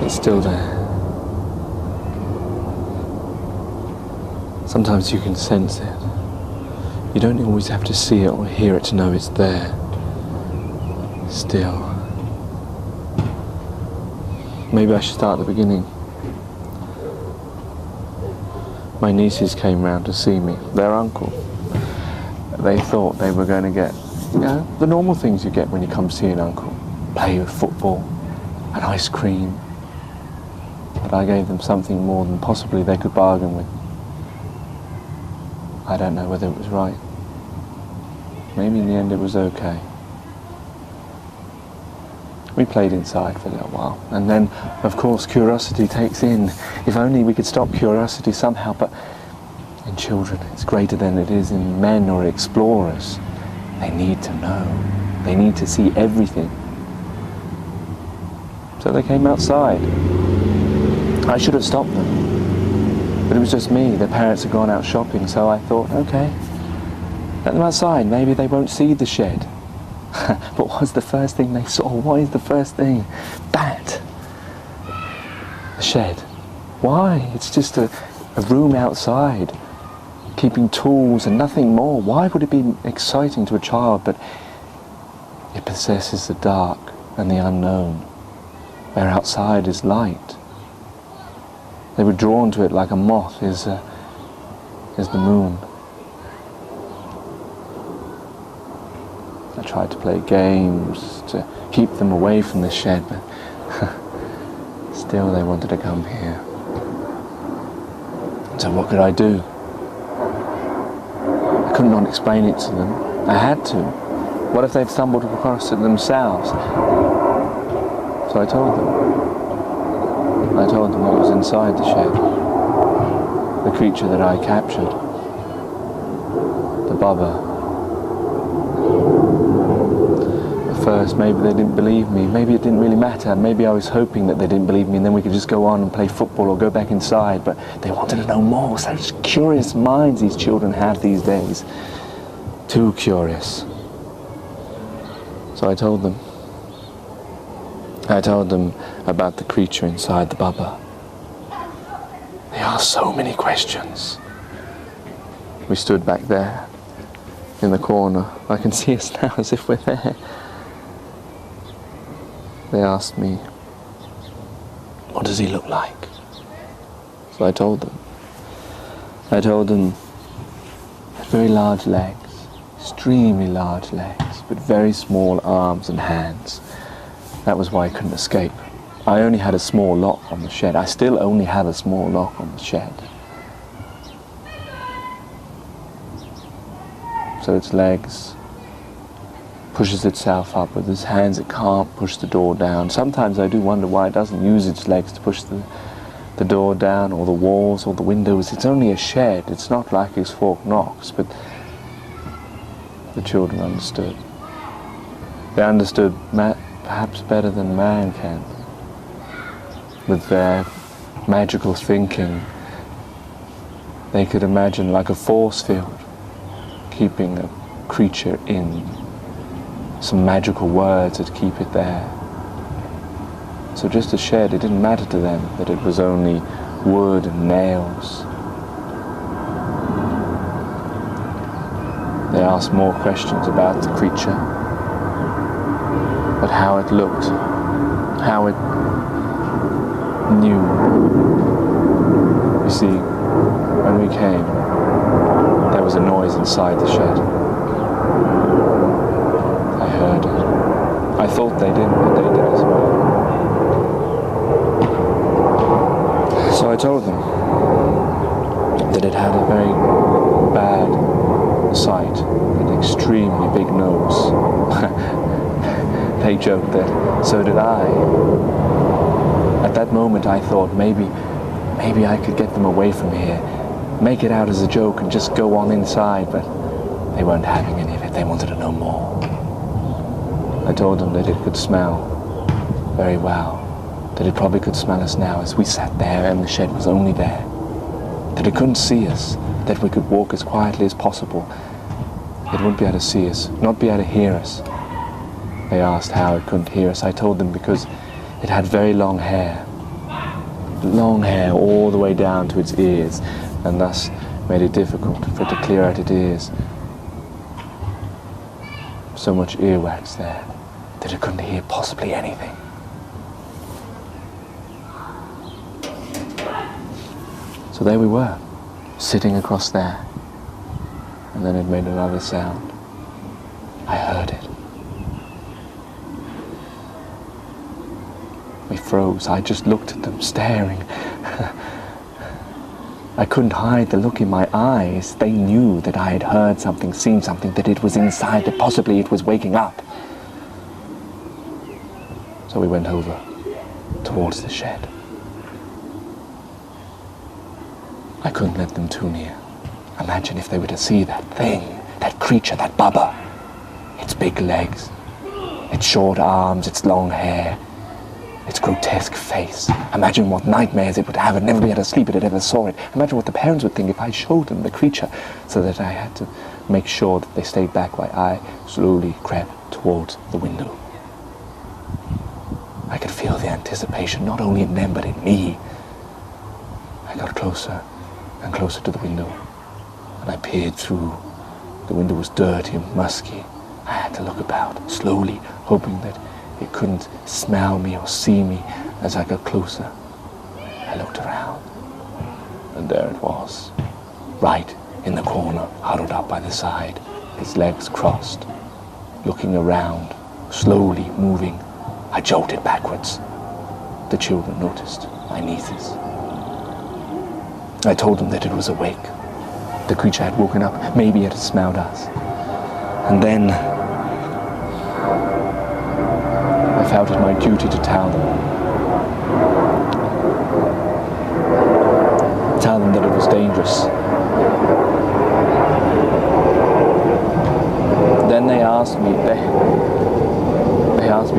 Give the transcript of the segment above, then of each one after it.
It's still there. Sometimes you can sense it. You don't always have to see it or hear it to know it's there. Still. Maybe I should start at the beginning. My nieces came round to see me, their uncle. They thought they were going to get, the normal things you get when you come to see an uncle. Play with football, and ice cream. But I gave them something more than possibly they could bargain with. I don't know whether it was right. Maybe in the end it was okay. We played inside for a little while, and then, of course, curiosity takes in. If only we could stop curiosity somehow, but in children it's greater than it is in men or explorers. They need to know. They need to see everything. So they came outside. I should have stopped them, but it was just me. Their parents had gone out shopping, so I thought, okay, let them outside. Maybe they won't see the shed. But what's the first thing they saw? What is the first thing? That. The shed. Why? It's just a room outside, keeping tools and nothing more. Why would it be exciting to a child? But it possesses the dark and the unknown, where outside is light. They were drawn to it like a moth is the moon. I tried to play games to keep them away from the shed, but still they wanted to come here. So what could I do? I could not explain it to them. I had to. What if they'd stumbled across it themselves? So I told them. I told them what was inside the shed. The creature that I captured. The bubba. First, maybe they didn't believe me. Maybe it didn't really matter. Maybe I was hoping that they didn't believe me and then we could just go on and play football or go back inside. But they wanted to know more. Such curious minds these children have these days. Too curious. So I told them. I told them about the creature inside the bubba. They asked so many questions. We stood back there in the corner. I can see us now as if we're there. They asked me, what does he look like? So I told them. I told them, very large legs, extremely large legs, but very small arms and hands. That was why I couldn't escape. I only had a small lock on the shed. I still only have a small lock on the shed. So its legs pushes itself up. With its hands it can't push the door down. Sometimes I do wonder why it doesn't use its legs to push the door down, or the walls, or the windows. It's only a shed. It's not like its fork knocks, but the children understood. They understood perhaps better than man can. With their magical thinking, they could imagine like a force field keeping a creature in. Some magical words that keep it there. So just a shed, it didn't matter to them that it was only wood and nails. They asked more questions about the creature, but how it looked, how it knew. You see, when we came, there was a noise inside the shed. I heard it. I thought they didn't, but they did as well. So I told them that it had a very bad sight, an extremely big nose. They joked that so did I. At that moment I thought maybe I could get them away from here, make it out as a joke and just go on inside, but they weren't having any of it. They wanted to know more. I told them that it could smell very well, that it probably could smell us now as we sat there and the shed was only there, that it couldn't see us, that we could walk as quietly as possible. It wouldn't be able to see us, not be able to hear us. They asked how it couldn't hear us. I told them because it had very long hair, long hair all the way down to its ears, and thus made it difficult for it to clear out its ears. So much earwax there that it couldn't hear possibly anything. So there we were, sitting across there, and then it made another sound. I heard it. We froze. I just looked at them, staring. I couldn't hide the look in my eyes. They knew that I had heard something, seen something, that it was inside, that possibly it was waking up. So we went over towards the shed. I couldn't let them too near. Imagine if they were to see that thing, that creature, that bubba. Its big legs, its short arms, its long hair, its grotesque face. Imagine what nightmares it would have and never be able to sleep if it ever saw it. Imagine what the parents would think if I showed them the creature, so that I had to make sure that they stayed back while I slowly crept towards the window. I could feel the anticipation, not only in them but in me. I got closer and closer to the window, and I peered through. The window was dirty and musky. I had to look about, slowly, hoping that it couldn't smell me or see me. As I got closer, I looked around, and there it was, right in the corner, huddled up by the side, his legs crossed, looking around, slowly moving. I jolted backwards. The children noticed, my nieces. I told them that it was awake. The creature had woken up. Maybe it had smelled us. And then I felt it my duty to tell them. Tell them that it was dangerous. Then they asked me,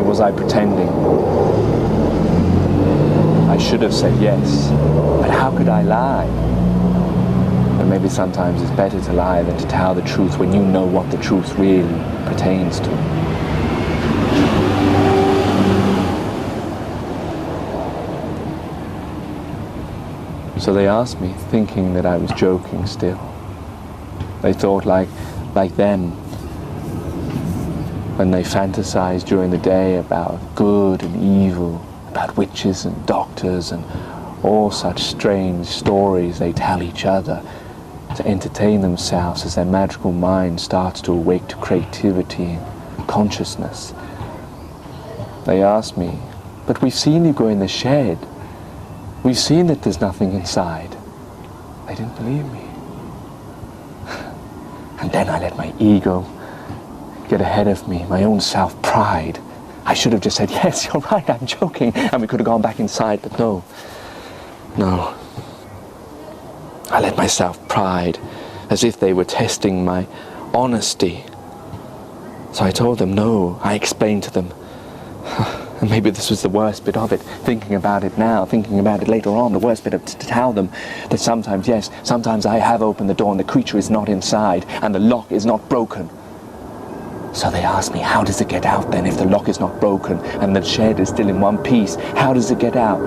was I pretending? I should have said yes, but how could I lie? But maybe sometimes it's better to lie than to tell the truth when you know what the truth really pertains to. So they asked me, thinking that I was joking still. They thought like them, when they fantasized during the day about good and evil, about witches and doctors and all such strange stories they tell each other to entertain themselves as their magical mind starts to awake to creativity and consciousness. They asked me, but we've seen you go in the shed. We've seen that there's nothing inside. They didn't believe me. And then I let my ego get ahead of me, my own self-pride. I should have just said, yes, you're right, I'm joking, and we could have gone back inside, but no. I let my self-pride, as if they were testing my honesty. So I told them no. I explained to them. And maybe this was the worst bit of it, thinking about it now, thinking about it later on, the worst bit of to tell them that sometimes, yes, sometimes I have opened the door and the creature is not inside and the lock is not broken. So they asked me, how does it get out then if the lock is not broken and the shed is still in one piece? How does it get out?